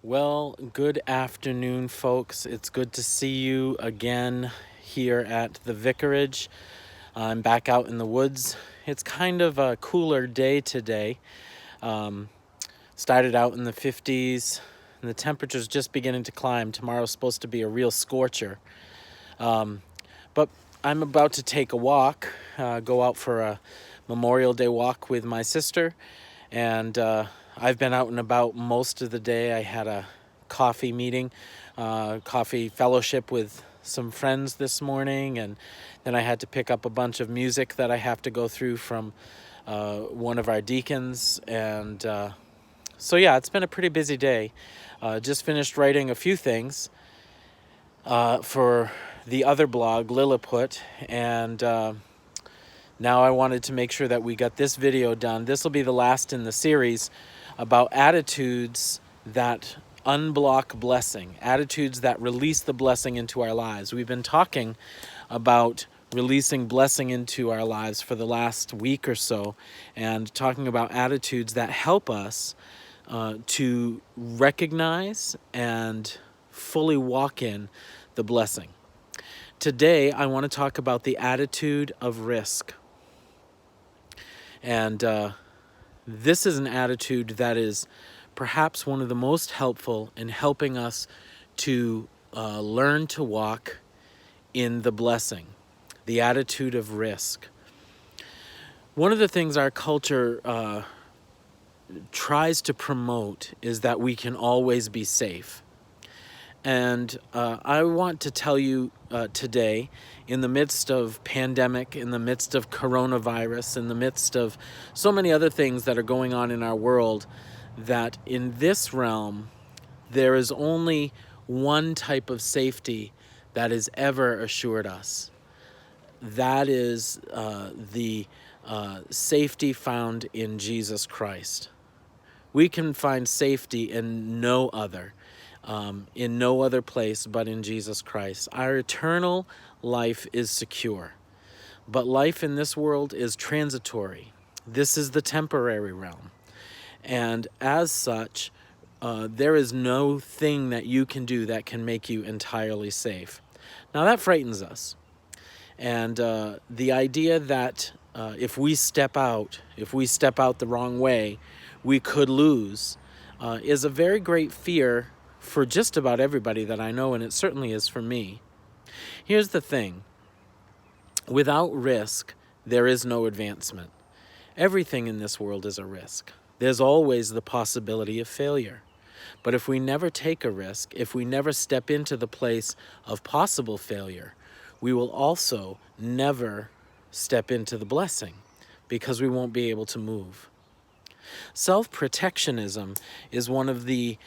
Well, good afternoon, folks. It's good to see you again here at the vicarage. I'm back out in the woods. It's kind of a cooler day today. Started out in the 50s, and the temperature's just beginning to climb. Tomorrow's supposed to be a real scorcher. But I'm about to take a walk, go out for a Memorial Day walk with my sister, and I've been out and about most of the day. I had a coffee meeting, coffee fellowship with some friends this morning, and then I had to pick up a bunch of music that I have to go through from one of our deacons, and so yeah, it's been a pretty busy day. Just finished writing a few things for the other blog, Lilliput, and now I wanted to make sure that we got this video done. This will be the last in the series about attitudes that unblock blessing, attitudes that release the blessing into our lives. We've been talking about releasing blessing into our lives for the last week or so, and talking about attitudes that help us to recognize and fully walk in the blessing. Today, I want to talk about the attitude of risk. And this is an attitude that is perhaps one of the most helpful in helping us to learn to walk in the blessing, the attitude of risk. One of the things our culture tries to promote is that we can always be safe. And I want to tell you today, in the midst of pandemic, in the midst of coronavirus, in the midst of so many other things that are going on in our world, that in this realm, there is only one type of safety that is ever assured us. That is the safety found in Jesus Christ. We can find safety in no other place but in Jesus Christ. Our eternal life is secure, but life in this world is transitory. This is the temporary realm, and as such, there is no thing that you can do that can make you entirely safe. Now that frightens us, and the idea that if we step out the wrong way, we could lose, is a very great fear for just about everybody that I know, and it certainly is for me. Here's the thing. Without risk, there is no advancement. Everything in this world is a risk. There's always the possibility of failure. But if we never take a risk, if we never step into the place of possible failure, we will also never step into the blessing because we won't be able to move. Self-protectionism is one of the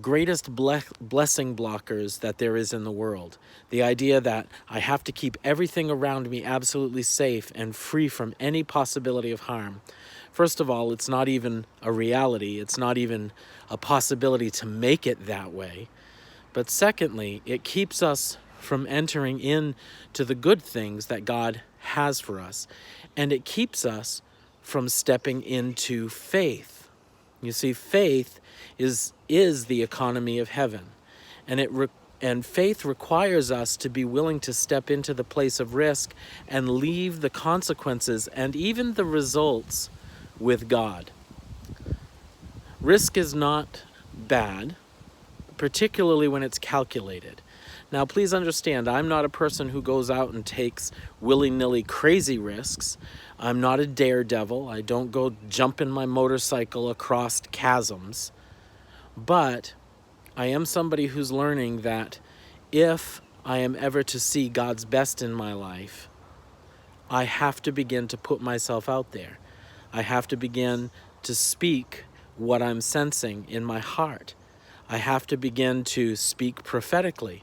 greatest blessing blockers that there is in the world. The idea that I have to keep everything around me absolutely safe and free from any possibility of harm. First of all, it's not even a reality. It's not even a possibility to make it that way. But secondly, it keeps us from entering into the good things that God has for us. And it keeps us from stepping into faith. You see, faith is the economy of heaven, and faith requires us to be willing to step into the place of risk and leave the consequences and even the results with God. Risk is not bad, particularly when it's calculated. Now, please understand, I'm not a person who goes out and takes willy-nilly crazy risks. I'm not a daredevil. I don't go jumping my motorcycle across chasms. But I am somebody who's learning that if I am ever to see God's best in my life, I have to begin to put myself out there. I have to begin to speak what I'm sensing in my heart. I have to begin to speak prophetically.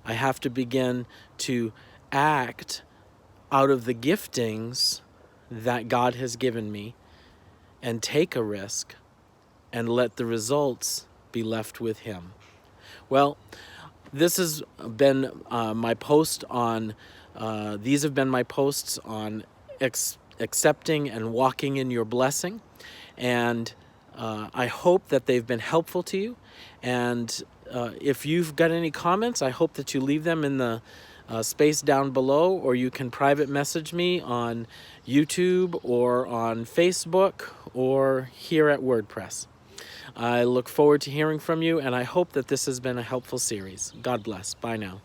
I have to begin to act out of the giftings that God has given me and take a risk and let the results be left with Him. Well, this has been my post on, these have been my posts on accepting and walking in your blessing. And I hope that they've been helpful to you. And if you've got any comments, I hope that you leave them in the space down below, or you can private message me on YouTube or on Facebook or here at WordPress. I look forward to hearing from you, and I hope that this has been a helpful series. God bless. Bye now.